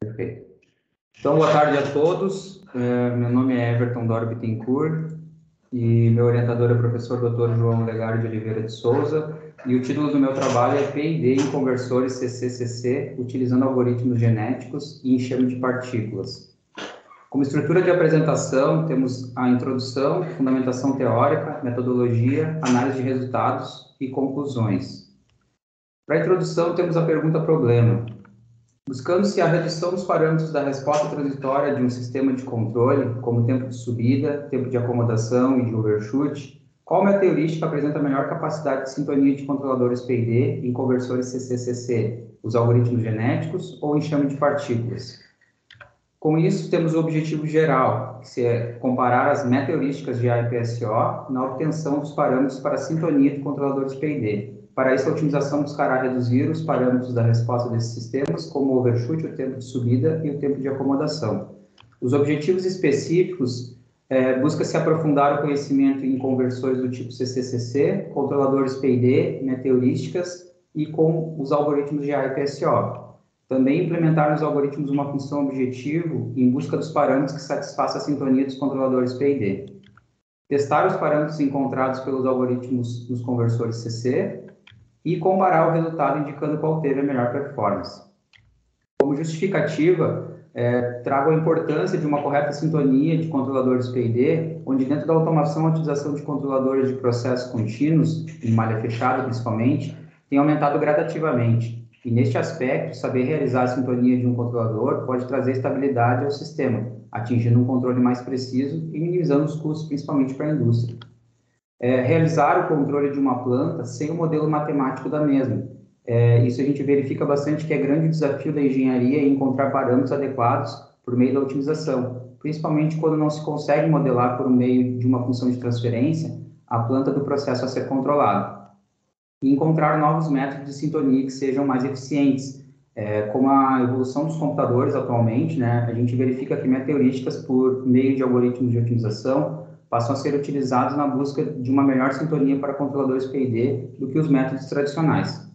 Perfeito. Então, boa tarde a todos. Meu nome é Everton Doro Bittencourt e meu orientador é o professor Dr. João Legar de Oliveira de Souza, e o título do meu trabalho é P&D em conversores CC/CC, utilizando algoritmos genéticos e enxame de partículas. Como estrutura de apresentação, temos a introdução, fundamentação teórica, metodologia, análise de resultados e conclusões. Para a introdução, temos a pergunta-problema. Buscando-se a redução dos parâmetros da resposta transitória de um sistema de controle, como tempo de subida, tempo de acomodação e de overshoot, qual meteorística apresenta melhor capacidade de sintonia de controladores P&D em conversores CC/CC, os algoritmos genéticos ou enxame de partículas? Com isso, temos o objetivo geral, que é comparar as meteorísticas de AIPSO na obtenção dos parâmetros para a sintonia de controladores P&D. Para isso, a otimização buscará reduzir os parâmetros da resposta desses sistemas, como o overshoot, o tempo de subida e o tempo de acomodação. Os objetivos específicos busca-se aprofundar o conhecimento em conversores do tipo CC/CC, controladores P&D, meteorísticas e com os algoritmos de AIPSO. Também implementar nos algoritmos uma função objetivo em busca dos parâmetros que satisfaçam a sintonia dos controladores P&D. Testar os parâmetros encontrados pelos algoritmos nos conversores CC e comparar o resultado indicando qual teve a melhor performance. Como justificativa, trago a importância de uma correta sintonia de controladores P&D, onde dentro da automação a utilização de controladores de processos contínuos, em malha fechada principalmente, tem aumentado gradativamente. E neste aspecto, saber realizar a sintonia de um controlador pode trazer estabilidade ao sistema, atingindo um controle mais preciso e minimizando os custos, principalmente para a indústria. Realizar o controle de uma planta sem o modelo matemático da mesma. Isso a gente verifica bastante que é grande desafio da engenharia encontrar parâmetros adequados por meio da otimização, principalmente quando não se consegue modelar por meio de uma função de transferência a planta do processo a ser controlado. E encontrar novos métodos de sintonia que sejam mais eficientes. Com a evolução dos computadores atualmente, né, a gente verifica que meteorísticas por meio de algoritmos de otimização passam a ser utilizados na busca de uma melhor sintonia para controladores P&D do que os métodos tradicionais.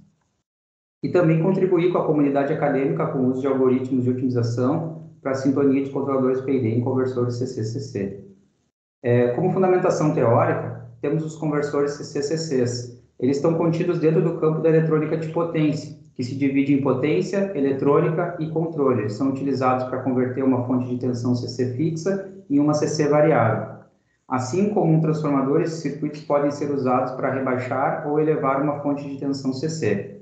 E também contribuir com a comunidade acadêmica com o uso de algoritmos de otimização para a sintonia de controladores P&D em conversores CC/CC. Como fundamentação teórica, temos os conversores CC/CCs. Eles estão contidos dentro do campo da eletrônica de potência, que se divide em potência, eletrônica e controle. Eles são utilizados para converter uma fonte de tensão CC fixa em uma CC variável. Assim como um transformador, esses circuitos podem ser usados para rebaixar ou elevar uma fonte de tensão CC.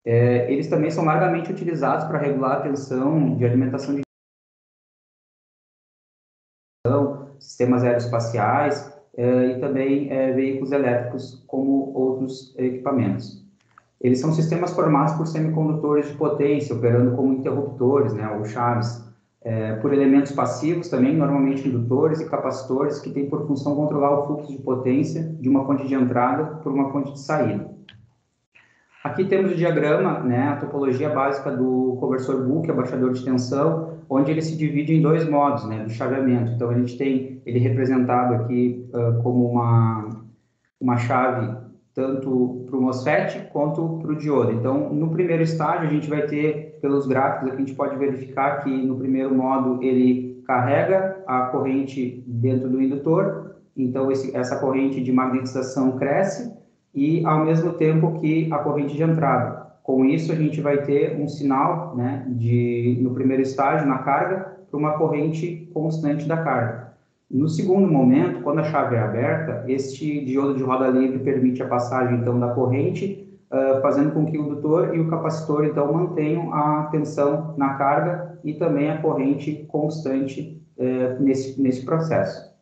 Eles também são largamente utilizados para regular a tensão de alimentação de sistemas aeroespaciais e também veículos elétricos, como outros equipamentos. Eles são sistemas formados por semicondutores de potência, operando como interruptores, né, ou chaves, por elementos passivos também, normalmente indutores e capacitores, que têm por função controlar o fluxo de potência de uma fonte de entrada por uma fonte de saída. Aqui temos o diagrama, né, a topologia básica do conversor Book, abaixador de tensão, onde ele se divide em dois modos, né, do chaveamento. Então, a gente tem ele representado aqui como uma chave tanto para o MOSFET quanto para o diodo. Então, no primeiro estágio, a gente vai ter, pelos gráficos aqui, a gente pode verificar que no primeiro modo ele carrega a corrente dentro do indutor, então essa corrente de magnetização cresce, e ao mesmo tempo que a corrente de entrada. Com isso, a gente vai ter um sinal, né, no primeiro estágio, na carga, para uma corrente constante da carga. No segundo momento, quando a chave é aberta, este diodo de roda livre permite a passagem, então, da corrente, fazendo com que o indutor e o capacitor, então, mantenham a tensão na carga e também a corrente constante nesse processo.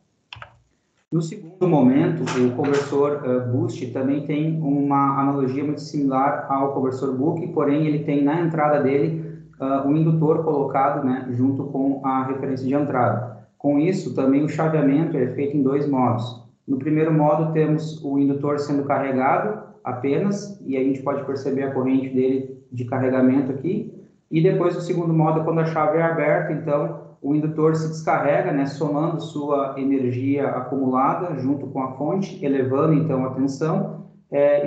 No segundo momento, o conversor Boost também tem uma analogia muito similar ao conversor Book, porém ele tem na entrada dele um indutor colocado, né, junto com a referência de entrada. Com isso, também o chaveamento é feito em dois modos. No primeiro modo, temos o indutor sendo carregado apenas, e a gente pode perceber a corrente dele de carregamento aqui. E depois, o segundo modo, quando a chave é aberta, então, o indutor se descarrega, né, somando sua energia acumulada junto com a fonte, elevando, então, a tensão.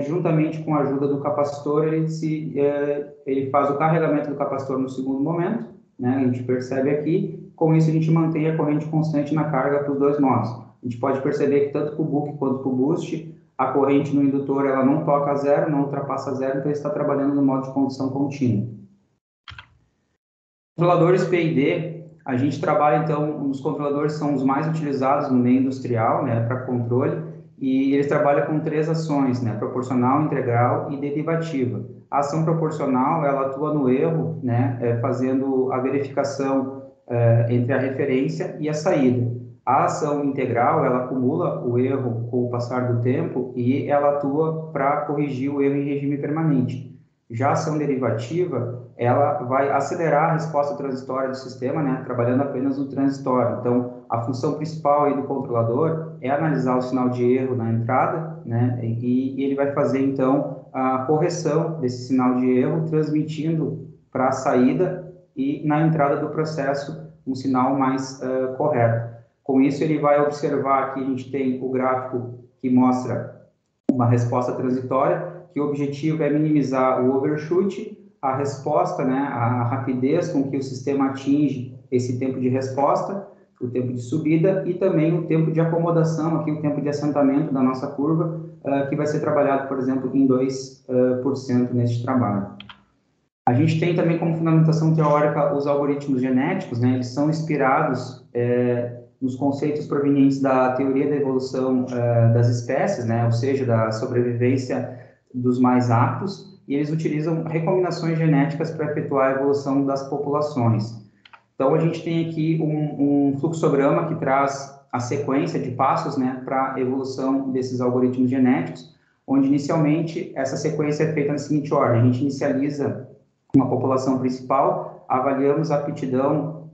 Juntamente com a ajuda do capacitor, ele faz o carregamento do capacitor no segundo momento, né? A gente percebe aqui, com isso a gente mantém a corrente constante na carga para os dois nodos. A gente pode perceber que tanto para o book quanto para o boost, a corrente no indutor ela não toca a zero, não ultrapassa zero, então ele está trabalhando no modo de condução contínua. Controladores PID, a gente trabalha então, os controladores são os mais utilizados no meio industrial, né, para controle, e eles trabalham com 3 ações, né, proporcional, integral e derivativa. A ação proporcional, ela atua no erro, né, fazendo a verificação entre a referência e a saída. A ação integral, ela acumula o erro com o passar do tempo e ela atua para corrigir o erro em regime permanente. Já a ação derivativa, ela vai acelerar a resposta transitória do sistema, né, trabalhando apenas no transitório. Então, a função principal aí do controlador é analisar o sinal de erro na entrada, né, e ele vai fazer, então, a correção desse sinal de erro, transmitindo para a saída e na entrada do processo um sinal mais correto. Com isso, ele vai observar que a gente tem o gráfico que mostra uma resposta transitória, que o objetivo é minimizar o overshoot, a resposta, né, a rapidez com que o sistema atinge esse tempo de resposta, o tempo de subida e também o tempo de acomodação, aqui o tempo de assentamento da nossa curva, que vai ser trabalhado, por exemplo, em 2% neste trabalho. A gente tem também como fundamentação teórica os algoritmos genéticos, né, eles são inspirados nos conceitos provenientes da teoria da evolução das espécies, né, ou seja, da sobrevivência dos mais aptos, e eles utilizam recombinações genéticas para efetuar a evolução das populações. Então, a gente tem aqui um fluxograma que traz a sequência de passos, né, para a evolução desses algoritmos genéticos, onde, inicialmente, essa sequência é feita na seguinte ordem: a gente inicializa uma população principal, avaliamos a aptidão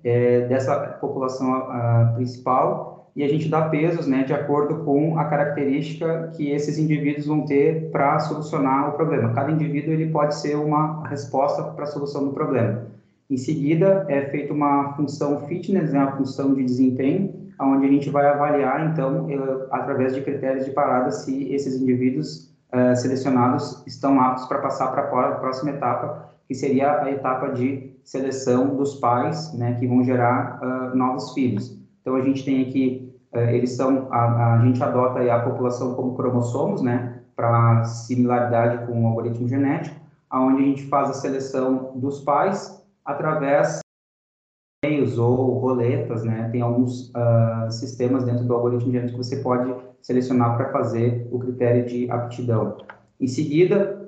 dessa população principal, e a gente dá pesos, né, de acordo com a característica que esses indivíduos vão ter para solucionar o problema. Cada indivíduo ele pode ser uma resposta para a solução do problema. Em seguida, é feita uma função fitness, né, a função de desempenho, onde a gente vai avaliar, então, através de critérios de parada, se esses indivíduos selecionados estão aptos para passar para a próxima etapa, que seria a etapa de seleção dos pais, né, que vão gerar novos filhos. Então, a gente tem aqui, a gente adota aí a população como cromossomos, né, para similaridade com o algoritmo genético, onde a gente faz a seleção dos pais através de meios ou roletas, né, tem alguns sistemas dentro do algoritmo genético que você pode selecionar para fazer o critério de aptidão. Em seguida,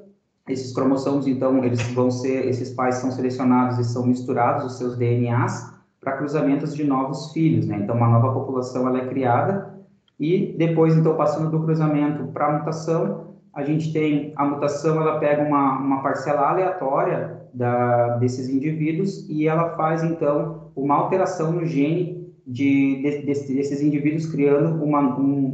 esses cromossomos, então, esses pais são selecionados e são misturados os seus DNAs para cruzamentos de novos filhos, né? Então, uma nova população ela é criada e depois, então, passando do cruzamento para a mutação, a gente tem a mutação, ela pega uma parcela aleatória desses indivíduos e ela faz, então, uma alteração no gene desses indivíduos, criando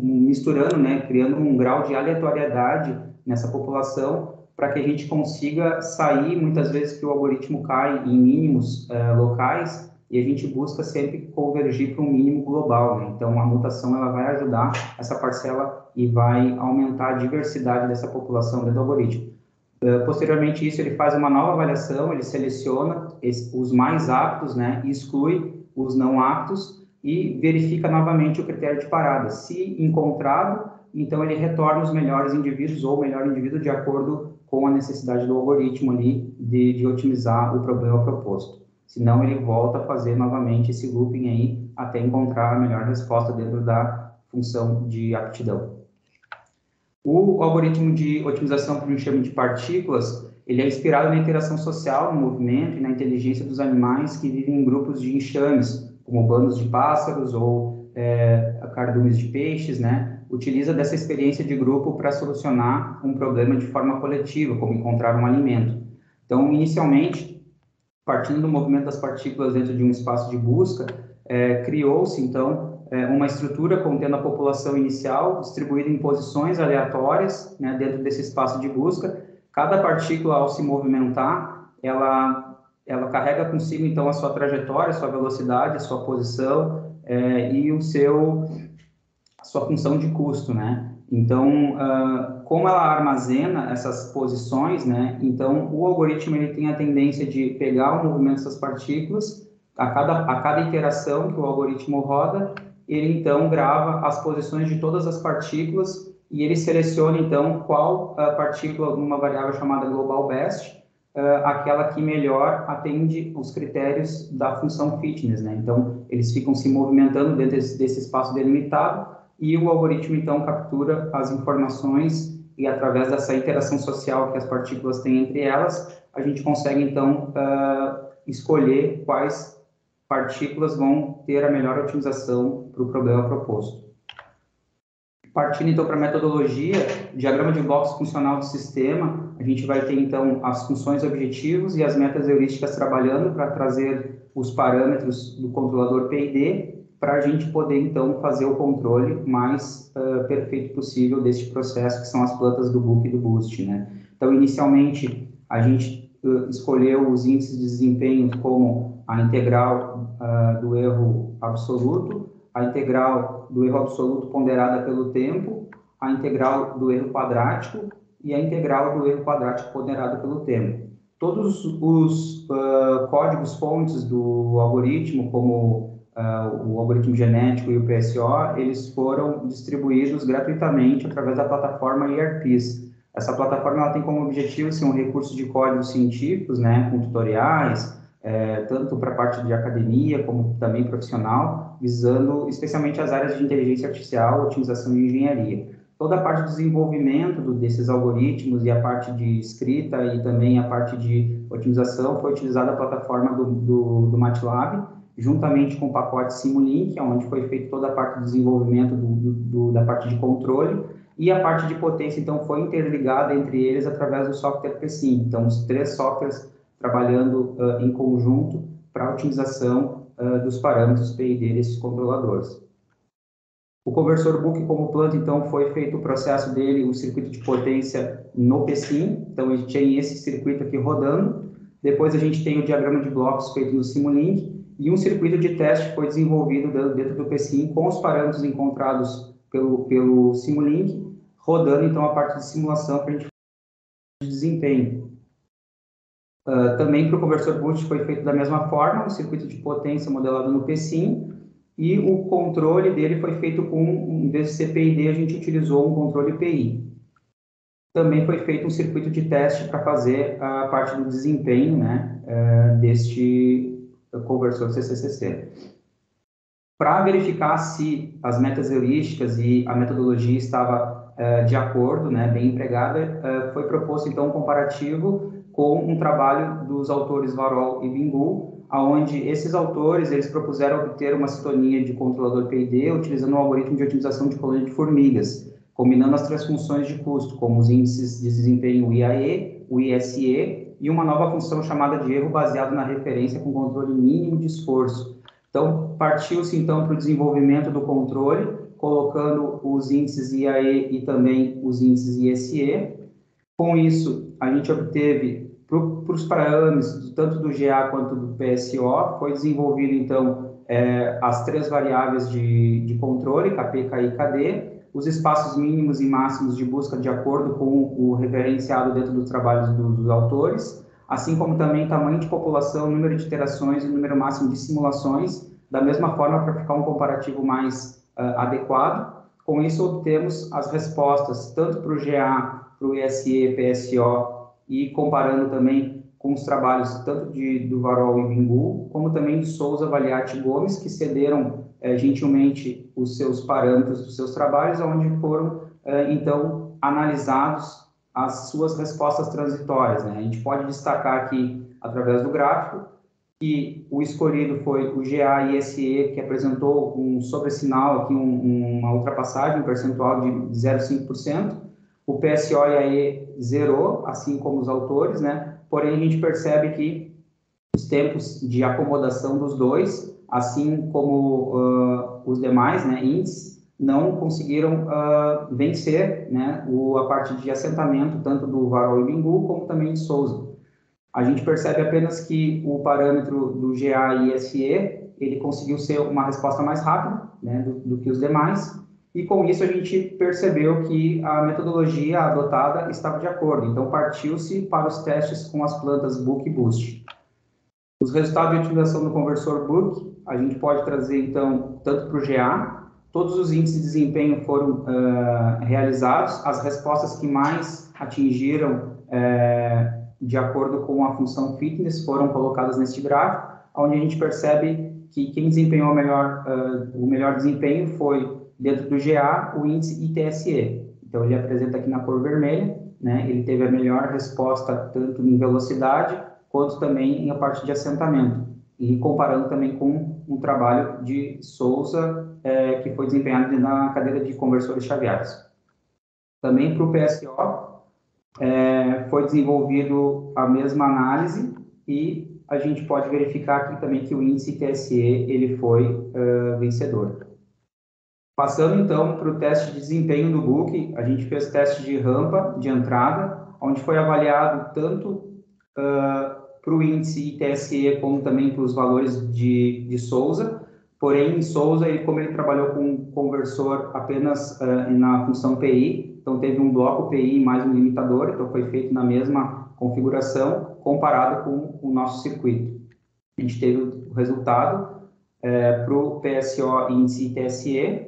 misturando, né? Criando um grau de aleatoriedade nessa população, para que a gente consiga sair, muitas vezes que o algoritmo cai em mínimos locais, e a gente busca sempre convergir para um mínimo global, né? Então, a mutação ela vai ajudar essa parcela e vai aumentar a diversidade dessa população dentro do algoritmo. Posteriormente isso, ele faz uma nova avaliação, ele seleciona os mais aptos, né, e exclui os não aptos e verifica novamente o critério de parada. Se encontrado, então ele retorna os melhores indivíduos ou o melhor indivíduo de acordo com a necessidade do algoritmo ali de otimizar o problema proposto. Senão ele volta a fazer novamente esse looping aí até encontrar a melhor resposta dentro da função de aptidão. O algoritmo de otimização por enxame de partículas, ele é inspirado na interação social, no movimento e na inteligência dos animais que vivem em grupos de enxames, como bandos de pássaros ou cardumes de peixes, né? Utiliza dessa experiência de grupo para solucionar um problema de forma coletiva, como encontrar um alimento. Então, inicialmente, partindo do movimento das partículas dentro de um espaço de busca, criou-se, então, uma estrutura contendo a população inicial, distribuída em posições aleatórias, né, dentro desse espaço de busca. Cada partícula, ao se movimentar, ela carrega consigo, então, a sua trajetória, a sua velocidade, a sua posição e a sua função de custo, né? Então, como ela armazena essas posições, né? Então, o algoritmo ele tem a tendência de pegar o movimento dessas partículas a cada iteração que o algoritmo roda, ele então grava as posições de todas as partículas e ele seleciona então qual partícula, numa variável chamada global best, aquela que melhor atende os critérios da função fitness, né? Então, eles ficam se movimentando dentro desse espaço delimitado e o algoritmo, então, captura as informações e, através dessa interação social que as partículas têm entre elas, a gente consegue, então, escolher quais partículas vão ter a melhor otimização para o problema proposto. Partindo, então, para a metodologia, diagrama de blocos funcional do sistema, a gente vai ter, então, as funções objetivos e as metas heurísticas trabalhando para trazer os parâmetros do controlador PID, para a gente poder, então, fazer o controle mais perfeito possível deste processo, que são as plantas do Book e do Boost, né? Então, inicialmente, a gente escolheu os índices de desempenho como a integral do erro absoluto, a integral do erro absoluto ponderada pelo tempo, a integral do erro quadrático e a integral do erro quadrático ponderada pelo tempo. Todos os códigos fontes do algoritmo, como o algoritmo genético e o PSO, eles foram distribuídos gratuitamente através da plataforma IRPs. Essa plataforma ela tem como objetivo ser um recurso de códigos científicos, né, com tutoriais, tanto para a parte de academia como também profissional, visando especialmente as áreas de inteligência artificial, otimização e engenharia. Toda a parte de desenvolvimento desses algoritmos e a parte de escrita e também a parte de otimização foi utilizada a plataforma do MATLAB, juntamente com o pacote Simulink, onde foi feita toda a parte de desenvolvimento da parte de controle, e a parte de potência, então, foi interligada entre eles através do software PSIM. Então, os três softwares trabalhando em conjunto para a otimização dos parâmetros PID desses controladores. O conversor Book como planta, então, foi feito o processo dele, o circuito de potência no PSIM, então, a gente tem esse circuito aqui rodando. Depois, a gente tem o diagrama de blocos feito no Simulink, e um circuito de teste foi desenvolvido dentro do PSIM com os parâmetros encontrados pelo Simulink, rodando, então, a parte de simulação para a gente fazer de desempenho. Também para o conversor Boost foi feito da mesma forma, um circuito de potência modelado no PSIM, e o controle dele foi feito com, em vez de ser PID, a gente utilizou um controle PI. Também foi feito um circuito de teste para fazer a parte do desempenho, né, deste conversor CCCC. Para verificar se as metas heurísticas e a metodologia estava de acordo, né, bem empregada, foi proposto, então, um comparativo com um trabalho dos autores Varol e Bingu, onde esses autores eles propuseram obter uma sintonia de controlador PID utilizando um algoritmo de otimização de colônia de formigas, combinando as três funções de custo, como os índices de desempenho IAE, o ISE e uma nova função chamada de erro baseado na referência com controle mínimo de esforço. Então, partiu-se então para o desenvolvimento do controle, colocando os índices IAE e também os índices ISE. Com isso, a gente obteve, para os parâmetros, tanto do GA quanto do PSO, foi desenvolvido, então, as três variáveis de controle, KP, KI e KD, os espaços mínimos e máximos de busca de acordo com o referenciado dentro dos trabalhos dos autores, assim como também tamanho de população, número de iterações e número máximo de simulações, da mesma forma para ficar um comparativo mais adequado. Com isso, obtemos as respostas tanto para o GA, para o ISE, PSO, e comparando também com os trabalhos tanto do Varol e Bingu, como também de Souza, Valiati e Gomes, que cederam gentilmente os seus parâmetros dos seus trabalhos, onde foram, então, analisados as suas respostas transitórias, né? A gente pode destacar aqui, através do gráfico, que o escolhido foi o GA-ISE, que apresentou um sobressinal, aqui uma ultrapassagem, um percentual de 0,5%, o PSO e AE zerou, assim como os autores, né? Porém, a gente percebe que os tempos de acomodação dos dois, assim como os demais, né, índices, não conseguiram vencer, né, a parte de assentamento, tanto do Varol e Bingu, como também de Souza. A gente percebe apenas que o parâmetro do GA e ISE, ele conseguiu ser uma resposta mais rápida, né, do que os demais, e com isso a gente percebeu que a metodologia adotada estava de acordo. Então, partiu-se para os testes com as plantas Book e Boost. Os resultados de utilização do conversor book, a gente pode trazer, então, tanto para o GA, todos os índices de desempenho foram realizados, as respostas que mais atingiram, de acordo com a função fitness, foram colocadas neste gráfico, onde a gente percebe que quem desempenhou o melhor desempenho foi, dentro do GA, o índice ITSE. Então, ele apresenta aqui na cor vermelha, né? Ele teve a melhor resposta tanto em velocidade, quanto também na parte de assentamento, e comparando também com um trabalho de Souza, que foi desempenhado na cadeira de conversores chaveados. Também para o PSO, foi desenvolvido a mesma análise, e a gente pode verificar aqui também que o índice TSE ele foi vencedor. Passando então para o teste de desempenho do book, a gente fez teste de rampa de entrada, onde foi avaliado tanto para o índice ITSE como também para os valores de Souza. Porém, em Souza, como ele trabalhou com um conversor apenas na função PI, então teve um bloco PI mais um limitador, então foi feito na mesma configuração, comparado com o nosso circuito. A gente teve o resultado para o PSO índice ITSE,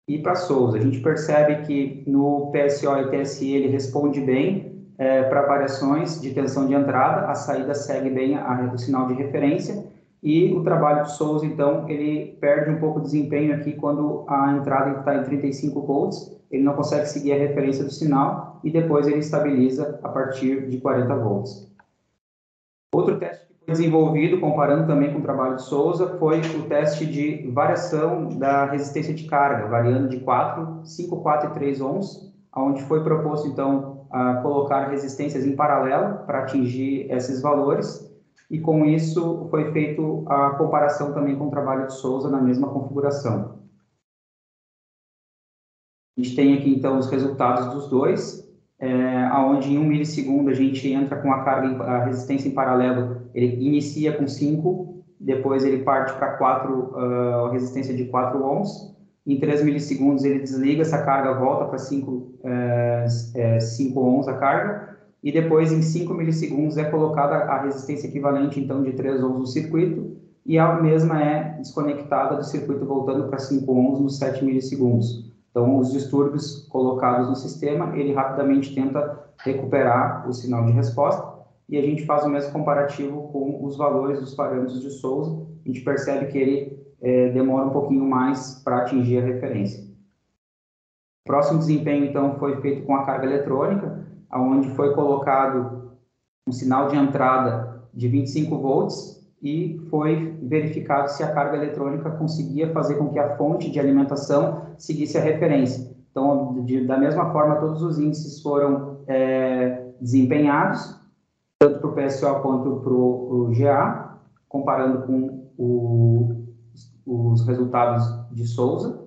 e para Souza. A gente percebe que no PSO e TSE ele responde bem para variações de tensão de entrada, a saída segue bem o sinal de referência, e o trabalho de Souza, então, ele perde um pouco de desempenho aqui quando a entrada está em 35 volts, ele não consegue seguir a referência do sinal, e depois ele estabiliza a partir de 40 volts. Outro teste que foi desenvolvido, comparando também com o trabalho de Souza, foi o teste de variação da resistência de carga, variando de 5, 4 e 3 ohms, onde foi proposto, então, a colocar resistências em paralelo para atingir esses valores, e com isso foi feito a comparação também com o trabalho de Souza na mesma configuração. A gente tem aqui, então, os resultados dos dois, onde em 1 milissegundo a gente entra com a resistência em paralelo, ele inicia com 5, depois ele parte para 4, a resistência de 4 ohms, em 3 milissegundos ele desliga essa carga, volta para 5 ohms a carga, e depois em 5 milissegundos é colocada a resistência equivalente, então, de 3 ohms no circuito, e a mesma é desconectada do circuito, voltando para 5 ohms nos 7 milissegundos. Então, os distúrbios colocados no sistema, ele rapidamente tenta recuperar o sinal de resposta, e a gente faz o mesmo comparativo com os valores dos parâmetros de Souza. A gente percebe que ele demora um pouquinho mais para atingir a referência. O próximo desempenho, então, foi feito com a carga eletrônica, onde foi colocado um sinal de entrada de 25 volts, e foi verificado se a carga eletrônica conseguia fazer com que a fonte de alimentação seguisse a referência. Então, da mesma forma, todos os índices foram desempenhados, tanto para o PSO quanto para o GA, comparando com os resultados de Souza.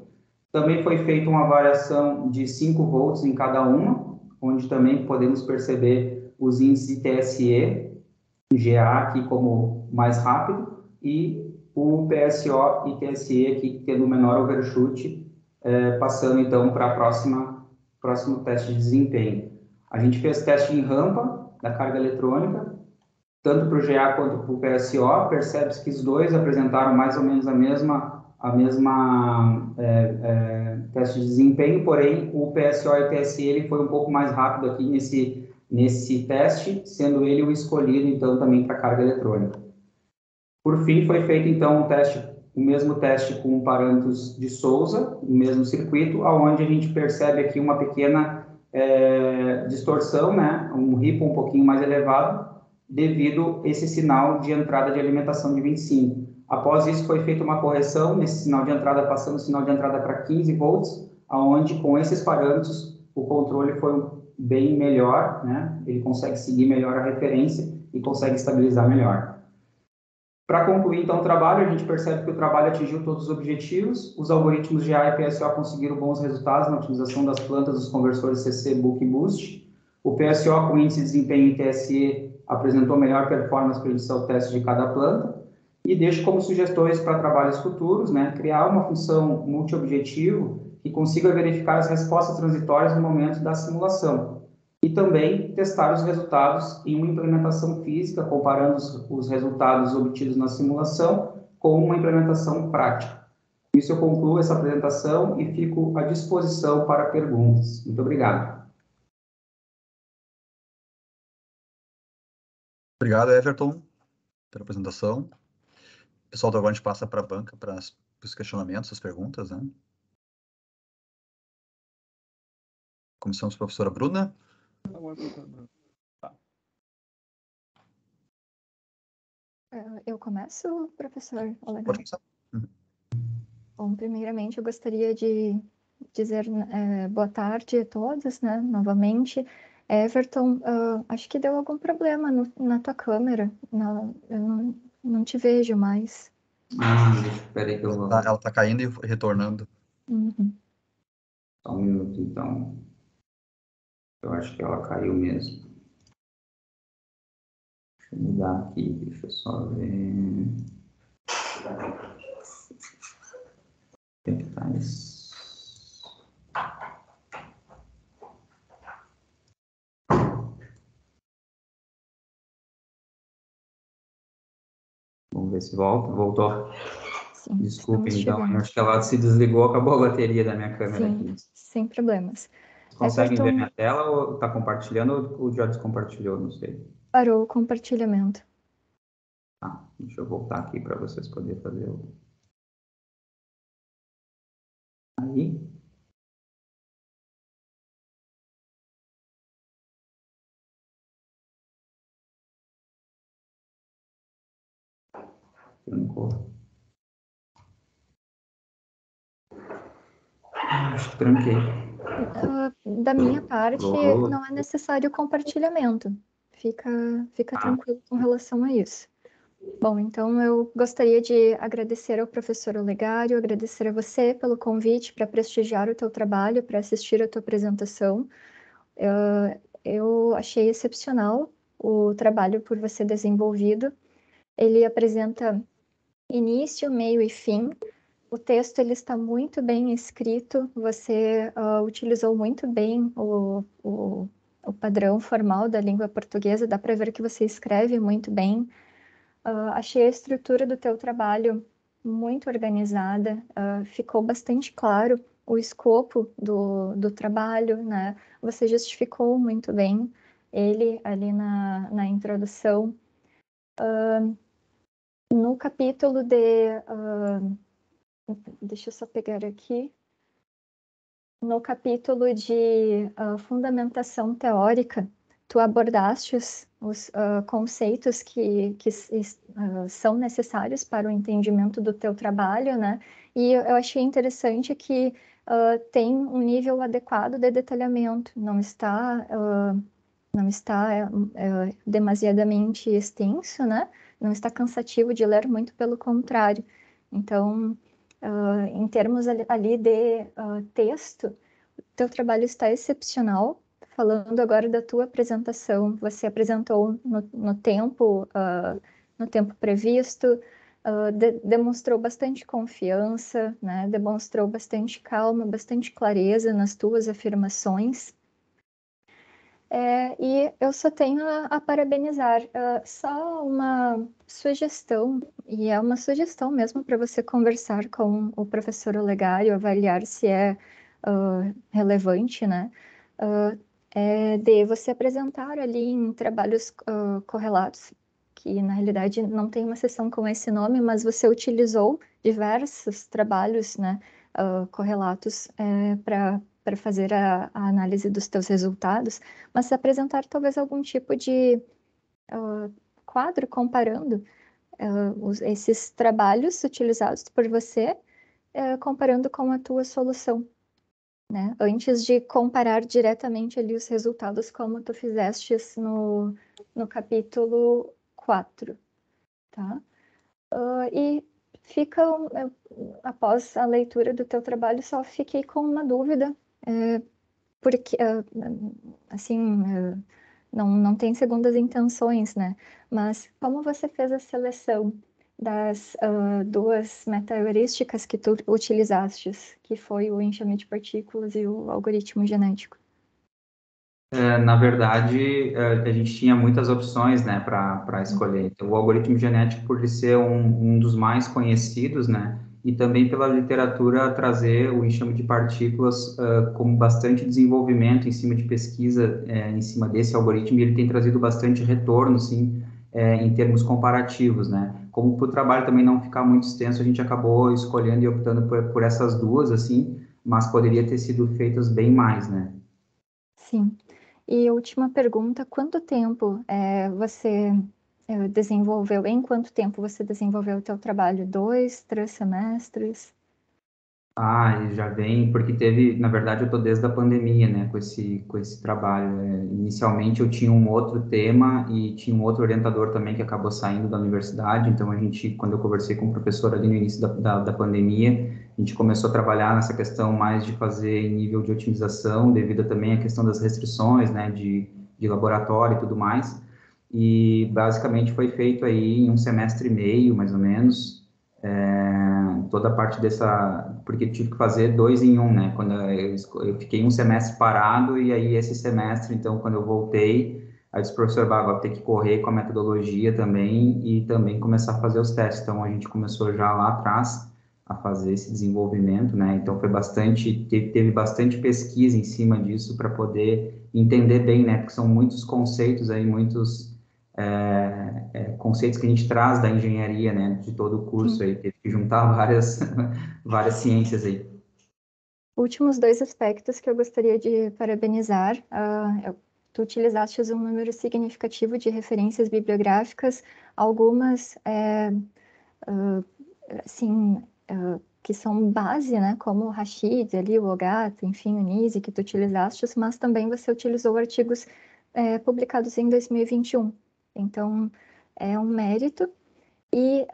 Também foi feita uma variação de 5 volts em cada uma, onde também podemos perceber os índices TSE, GA aqui como mais rápido, e o PSO e TSE aqui tendo menor overshoot, passando então para próximo teste de desempenho. A gente fez teste em rampa da carga eletrônica, tanto para o GA quanto para o PSO, percebe-se que os dois apresentaram mais ou menos a mesma teste de desempenho, porém o PSO e TSE ele foi um pouco mais rápido aqui nesse teste, sendo ele o escolhido, então, também para carga eletrônica. Por fim, foi feito, então, o mesmo teste com parâmetros de Souza, no mesmo circuito, onde a gente percebe aqui uma pequena distorção, né? Um ripple um pouquinho mais elevado, devido a esse sinal de entrada de alimentação de 25. Após isso, foi feita uma correção nesse sinal de entrada, passando o sinal de entrada para 15 volts, onde, com esses parâmetros, o controle foi bem melhor, né? Ele consegue seguir melhor a referência e consegue estabilizar melhor. Para concluir, então, o trabalho, a gente percebe que o trabalho atingiu todos os objetivos, os algoritmos de GA e PSO conseguiram bons resultados na otimização das plantas dos conversores CC, Book e Boost. O PSO, com índice de desempenho em TSE, apresentou melhor performance para iniciar o teste de cada planta, e deixo como sugestões para trabalhos futuros, né? Criar uma função multi-objetivo que consiga verificar as respostas transitórias no momento da simulação. e também testar os resultados em uma implementação física, comparando os resultados obtidos na simulação com uma implementação prática. Com isso, eu concluo essa apresentação e fico à disposição para perguntas. Muito obrigado. Obrigado, Everton, pela apresentação. Pessoal, agora a gente passa para a banca para os questionamentos, as perguntas, né? Começamos com a professora Bruna. Eu começo, professor Olegário? Pode começar. Bom, primeiramente eu gostaria de dizer boa tarde a todos, né, novamente. Everton, acho que deu algum problema na tua câmera, eu não te vejo mais. Espera aí que eu vou... Ela está caindo e retornando. Uhum. Só um minuto, então. Eu acho que ela caiu mesmo. Deixa eu mudar aqui, deixa eu só ver. Tem que estar isso. Vamos ver se volta. Voltou. Sim, Desculpe, estamos então. chegando. Eu acho que ela se desligou, acabou a bateria da minha câmera Sim, aqui. sem problemas. Vocês conseguem ver Everton, minha tela ou está compartilhando ou já descompartilhou? Não sei. parou o compartilhamento. Tá, deixa eu voltar aqui para vocês poderem fazer o... Aí. Trancou. Acho que tranquei. Da minha parte, Alô? não é necessário compartilhamento. Fica tranquilo com relação a isso. Bom, então eu gostaria de agradecer ao professor Olegário, agradecer a você pelo convite para prestigiar o teu trabalho, para assistir a tua apresentação. Eu achei excepcional o trabalho por você desenvolvido. Ele apresenta início, meio e fim. O texto ele está muito bem escrito, você utilizou muito bem o padrão formal da língua portuguesa, dá para ver que você escreve muito bem. Achei a estrutura do teu trabalho muito organizada, ficou bastante claro o escopo do trabalho, né? Você justificou muito bem ele ali na introdução. No capítulo deixa eu só pegar aqui. No capítulo de fundamentação teórica, tu abordaste os conceitos que são necessários para o entendimento do teu trabalho, né? E eu achei interessante que tem um nível adequado de detalhamento, não está demasiadamente extenso, né? Não está cansativo de ler, muito pelo contrário. Então, em termos ali de texto, teu trabalho está excepcional. Falando agora da tua apresentação, você apresentou no tempo previsto, demonstrou bastante confiança, né? Demonstrou bastante calma, bastante clareza nas tuas afirmações. E eu só tenho a parabenizar. Só uma sugestão, e é uma sugestão mesmo para você conversar com o professor Olegário, avaliar se é relevante, né? É de você apresentar ali em trabalhos correlatos, que na realidade não tem uma seção com esse nome, mas você utilizou diversos trabalhos, né, correlatos para fazer a análise dos teus resultados, mas apresentar talvez algum tipo de quadro comparando esses trabalhos utilizados por você, comparando com a tua solução, né? Antes de comparar diretamente ali os resultados, como tu fizeste no capítulo 4, tá? E fica, após a leitura do teu trabalho, só fiquei com uma dúvida, porque, assim, não tem segundas intenções, né? Mas como você fez a seleção das duas meta-heurísticas que tu utilizaste, que foi o enxame de partículas e o algoritmo genético? Na verdade, a gente tinha muitas opções, né, para escolher. Então, o algoritmo genético, por ele ser um dos mais conhecidos, né, e também pela literatura trazer o enxame de partículas com bastante desenvolvimento em cima de pesquisa, em cima desse algoritmo, e ele tem trazido bastante retorno, sim, em termos comparativos, né. Como para o trabalho também não ficar muito extenso, a gente acabou escolhendo e optando por essas duas, assim, mas poderia ter sido feitas bem mais, né. Sim. E última pergunta, quanto tempo você desenvolveu, em quanto tempo você desenvolveu o teu trabalho? 2, 3 semestres? E já vem, porque teve, na verdade, eu tô desde a pandemia, né, com esse trabalho. Inicialmente eu tinha um outro tema e tinha um outro orientador também que acabou saindo da universidade, então a gente, quando eu conversei com o professor ali no início da pandemia, a gente começou a trabalhar nessa questão mais de fazer em nível de otimização, devido também à questão das restrições, né, de laboratório e tudo mais, e basicamente foi feito aí em um semestre e meio, mais ou menos, toda a parte dessa, porque eu tive que fazer 2 em 1, né? Quando eu fiquei um semestre parado e aí esse semestre, então, quando eu voltei, aí disse, professor, vai ter que correr com a metodologia também e também começar a fazer os testes. Então, a gente começou já lá atrás a fazer esse desenvolvimento, né? Então, foi bastante, teve bastante pesquisa em cima disso para poder entender bem, né? Porque são muitos conceitos aí, muitos conceitos que a gente traz da engenharia, né, de todo o curso Sim. aí, teve que juntar várias ciências aí. Últimos dois aspectos que eu gostaria de parabenizar. Tu utilizaste um número significativo de referências bibliográficas, algumas assim, que são base, né, como o Rashid, ali, o Ogato, enfim, o Nise, que tu utilizaste, mas também você utilizou artigos publicados em 2021. Então, é um mérito. E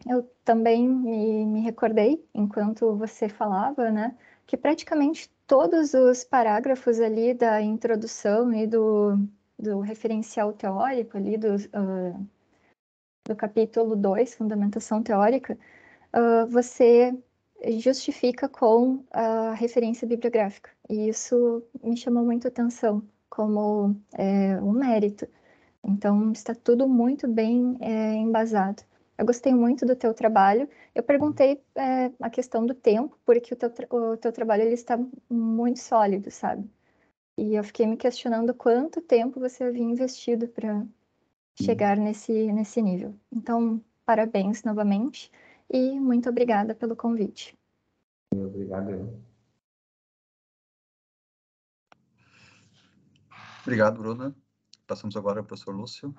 eu também me recordei, enquanto você falava, né, que praticamente todos os parágrafos ali da introdução e do referencial teórico ali do capítulo 2, Fundamentação Teórica, você justifica com a referência bibliográfica. E isso me chamou muito atenção como um mérito. Então, está tudo muito bem embasado. Eu gostei muito do teu trabalho. Eu perguntei a questão do tempo, porque o teu trabalho ele está muito sólido, sabe? E eu fiquei me questionando quanto tempo você havia investido para chegar nesse nível. Então, parabéns novamente e muito obrigada pelo convite. Obrigado. Obrigado, Bruna. Passamos agora ao professor Lúcio.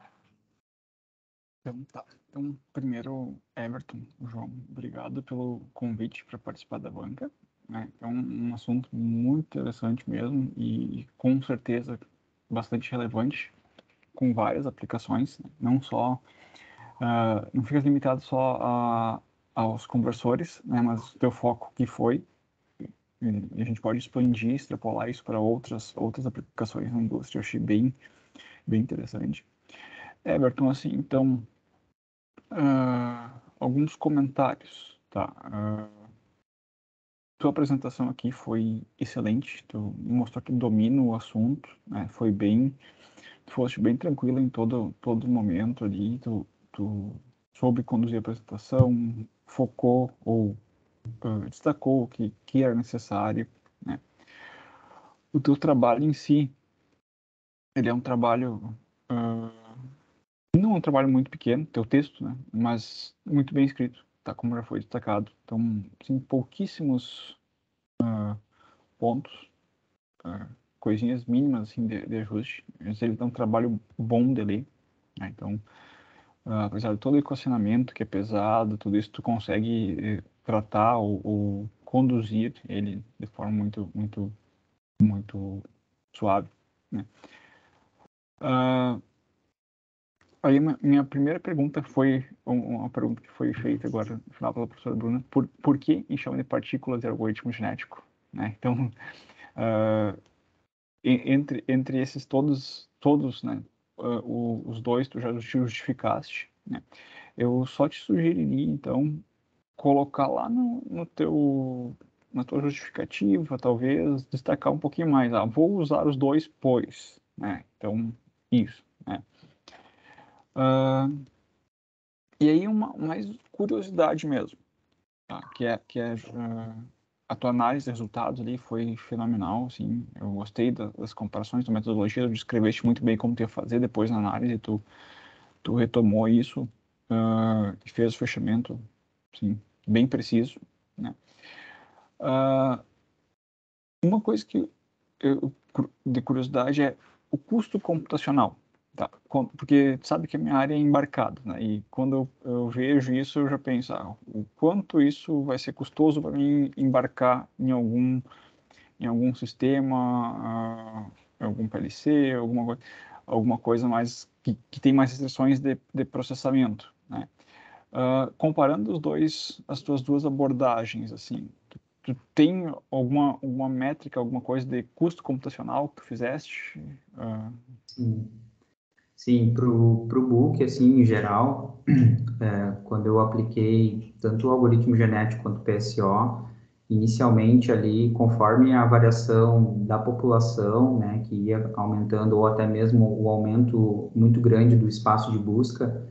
Então, tá. Então, primeiro, Everton, João, obrigado pelo convite para participar da banca. Né? É um assunto muito interessante mesmo e, com certeza, bastante relevante, com várias aplicações, né? Não só, não fica limitado só aos conversores, né? Mas o teu foco que foi, e a gente pode expandir, extrapolar isso para outras aplicações na indústria. Eu achei bem interessante. Everton, assim, então, alguns comentários, tá? Tua apresentação aqui foi excelente, tu mostrou que domina o assunto, né? Tu foste bem tranquila em todo momento ali, tu soube conduzir a apresentação, focou ou destacou o que era necessário, né? O teu trabalho em si, ele é um trabalho não é um trabalho muito pequeno, teu texto, né? Mas muito bem escrito, tá? Como já foi destacado. Então, sim, pouquíssimos pontos, coisinhas mínimas assim de ajuste. Mas ele dá um trabalho bom dele, né? Então, apesar de todo o equacionamento que é pesado, tudo isso tu consegue tratar ou conduzir ele de forma muito suave, né? Aí minha primeira pergunta foi uma pergunta que foi feita agora no final pela professora Bruna, por que enxame de partículas e algoritmo genético, né? Então, entre esses todos, né, os dois tu já justificaste, né? Eu só te sugeriria, então, colocar lá no na tua justificativa, talvez, destacar um pouquinho mais. Vou usar os dois, pois, né? Então, isso, né? E aí, mais curiosidade mesmo, tá? A tua análise de resultados ali foi fenomenal, assim, eu gostei das comparações, da metodologia, tu descreveste muito bem como tu ia fazer depois na análise, tu retomou isso e fez o fechamento, assim, bem preciso, né? Uma coisa que de curiosidade é o custo computacional, tá? Porque tu sabe que a minha área é embarcado, né? E quando eu vejo isso, eu já penso, o quanto isso vai ser custoso para mim embarcar em algum sistema, algum PLC, alguma coisa mais que tem mais restrições de processamento, né? Comparando as tuas duas abordagens, assim, tu tem alguma métrica, alguma coisa de custo computacional que tu fizeste? Sim, sim, para o book, assim, em geral, quando eu apliquei tanto o algoritmo genético quanto o PSO, inicialmente ali, conforme a variação da população, né, que ia aumentando, ou até mesmo o aumento muito grande do espaço de busca,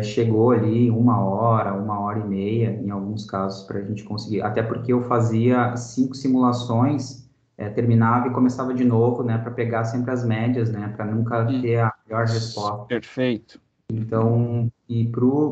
chegou ali 1 hora e meia, em alguns casos, para a gente conseguir. Até porque eu fazia 5 simulações, terminava e começava de novo, né, para pegar sempre as médias, né, para nunca ter a melhor resposta. Perfeito. Então, e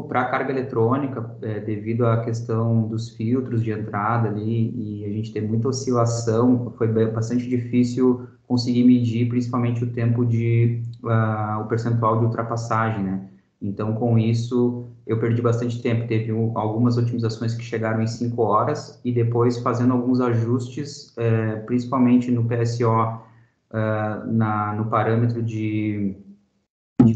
para a carga eletrônica, devido à questão dos filtros de entrada ali, e a gente tem muita oscilação, foi bastante difícil conseguir medir, principalmente o tempo o percentual de ultrapassagem, né? Então, com isso, eu perdi bastante tempo. Teve algumas otimizações que chegaram em 5 horas, e depois fazendo alguns ajustes, principalmente no PSO, no parâmetro de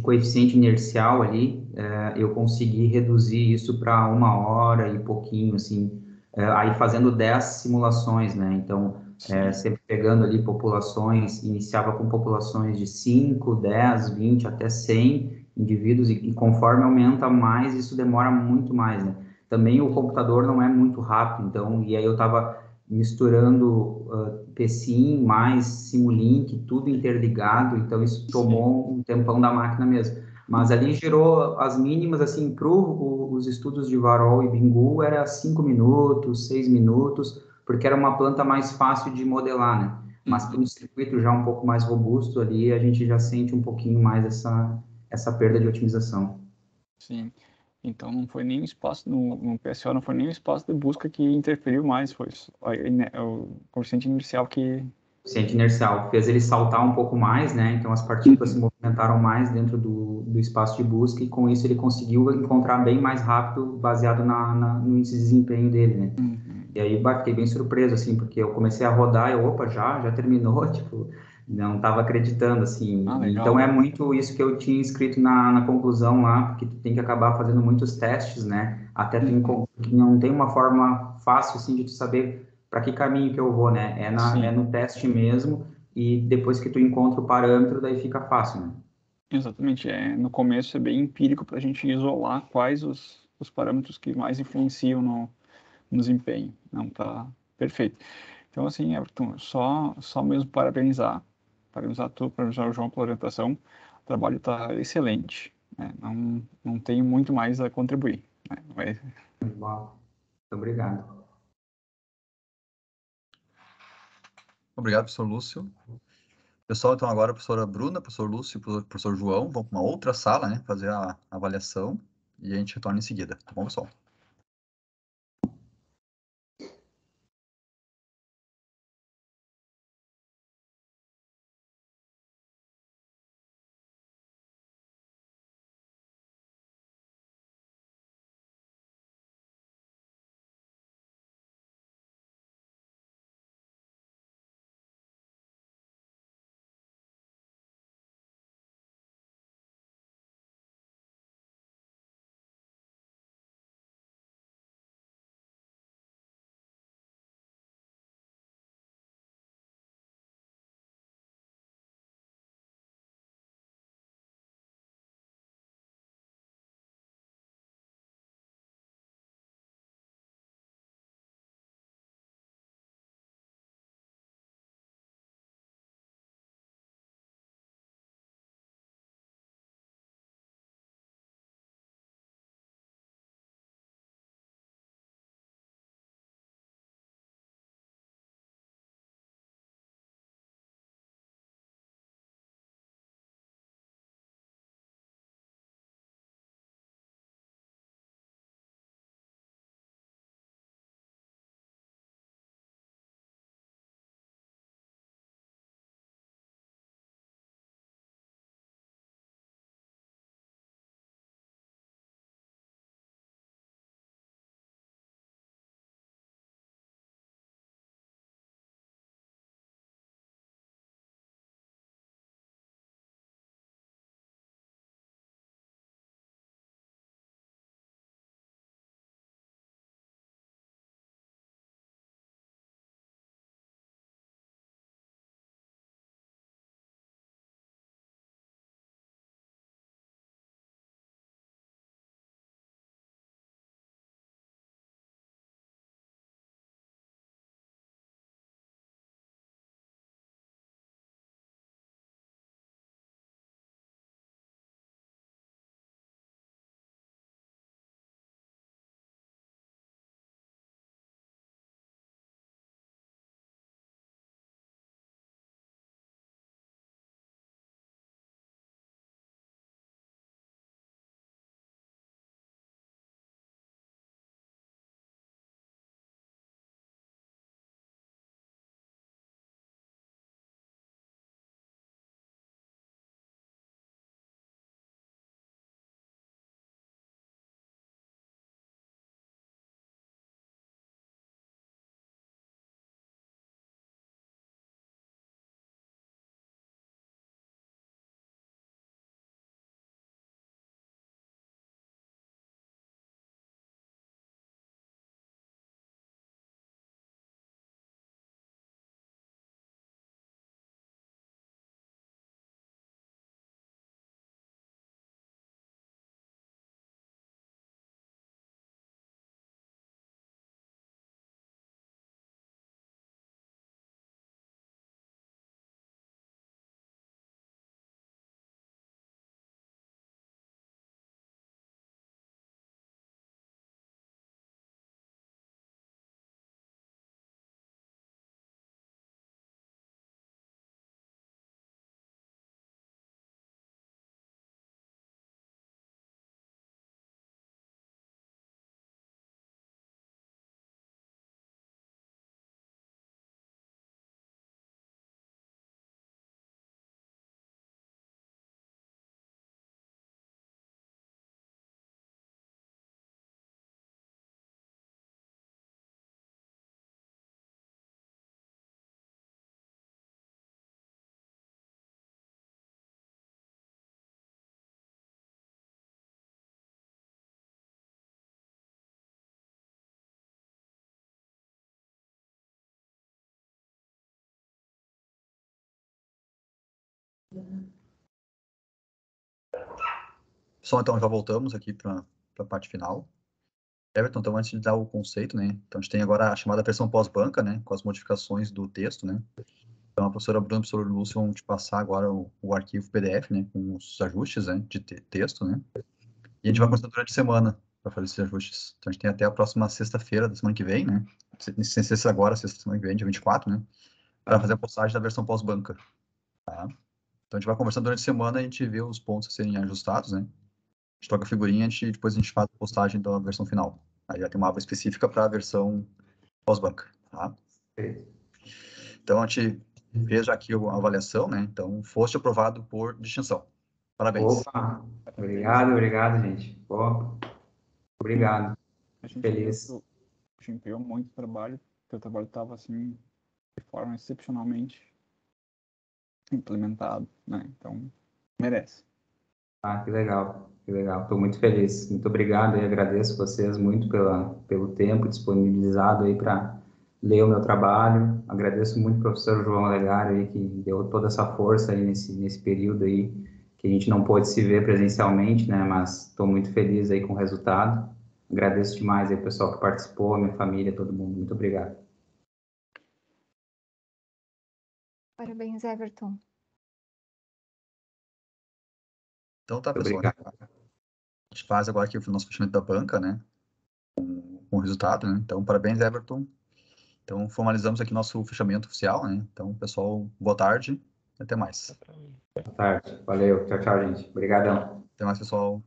coeficiente inercial ali, eu consegui reduzir isso para 1 hora e pouquinho, assim, aí fazendo 10 simulações, né? Então, sempre pegando ali populações, iniciava com populações de 5, 10, 20, até 100 indivíduos, e conforme aumenta mais, isso demora muito mais, né? Também o computador não é muito rápido, então, e aí eu estava misturando PSIM mais Simulink, tudo interligado, então isso tomou um tempão da máquina mesmo. Mas ali gerou as mínimas, assim, para os estudos de Varol e Bingu, era 5 minutos, 6 minutos, porque era uma planta mais fácil de modelar, né? Mas para um circuito já um pouco mais robusto ali, a gente já sente um pouquinho mais essa perda de otimização. Sim. Então não foi nem o espaço no PSO, não foi nem o espaço de busca que interferiu mais, foi o coeficiente inicial que... Coeficiente inercial fez ele saltar um pouco mais, né? Então as partículas se movimentaram mais dentro do espaço de busca, e com isso ele conseguiu encontrar bem mais rápido, baseado no índice de desempenho dele, né? E aí fiquei bem surpreso, assim, porque eu comecei a rodar e opa, já terminou, tipo, não estava acreditando, assim. Então Legal. é muito isso que eu tinha escrito na conclusão lá, porque tu tem que acabar fazendo muitos testes, né? Até que não tem uma forma fácil, assim, de tu saber para que caminho que eu vou, né? É Sim, no teste mesmo, e depois que tu encontra o parâmetro, daí fica fácil, né? exatamente. No começo é bem empírico para a gente isolar quais os parâmetros que mais influenciam no desempenho. Não, tá perfeito. Então, assim, Everton, só mesmo parabenizar tu, parabenizar o João pela orientação. O trabalho está excelente, né? Não tenho muito mais a contribuir, né? Bom, muito obrigado. Obrigado, professor Lúcio. Pessoal, então agora a professora Bruna, professor Lúcio e o professor João vão para uma outra sala, né, fazer a avaliação, e a gente retorna em seguida. Tá bom, pessoal? Pessoal, então já voltamos aqui para a parte final. Everton, então antes de dar o conceito, né? Então a gente tem agora a chamada versão pós-banca, né? Com as modificações do texto, né? Então a professora Bruna e o professor Lúcio vão te passar agora o arquivo PDF, né? Com os ajustes, né? De texto, né? E a gente vai conversar durante a semana para fazer esses ajustes. Então a gente tem até a próxima sexta-feira da semana que vem, né? Sem ser essa agora, sexta semana que vem, dia 24, né? Para fazer a postagem da versão pós-banca, tá? Então a gente vai conversando durante a semana e a gente vê os pontos a serem ajustados, né? A gente troca a figurinha, depois a gente faz a postagem da versão final. Aí já tem uma aba específica para a versão pós-banca, tá? Então a gente fez já aqui a avaliação, né? Então foste aprovado por distinção. Parabéns. Opa, obrigado, gente. Pô, obrigado. A gente viu Feliz. que o desempenhou muito trabalho, que o trabalho estava assim de forma excepcionalmente implementado, né? Então merece. Ah, que legal, que legal. Estou muito feliz. Muito obrigado e agradeço vocês muito pelo tempo disponibilizado aí para ler o meu trabalho. Agradeço muito ao professor João Legário aí que deu toda essa força aí nesse período aí que a gente não pôde se ver presencialmente, né? Mas estou muito feliz aí com o resultado. Agradeço demais aí o pessoal que participou, minha família, todo mundo. Muito obrigado. Parabéns, Everton. Então tá, Muito pessoal. obrigado. A gente faz agora aqui o nosso fechamento da banca, né? Com o resultado, né? Então, parabéns, Everton. Então, formalizamos aqui nosso fechamento oficial, né? Então, pessoal, boa tarde e até mais. Boa tarde. Valeu. Tchau, tchau, gente. Obrigadão. Até mais, pessoal.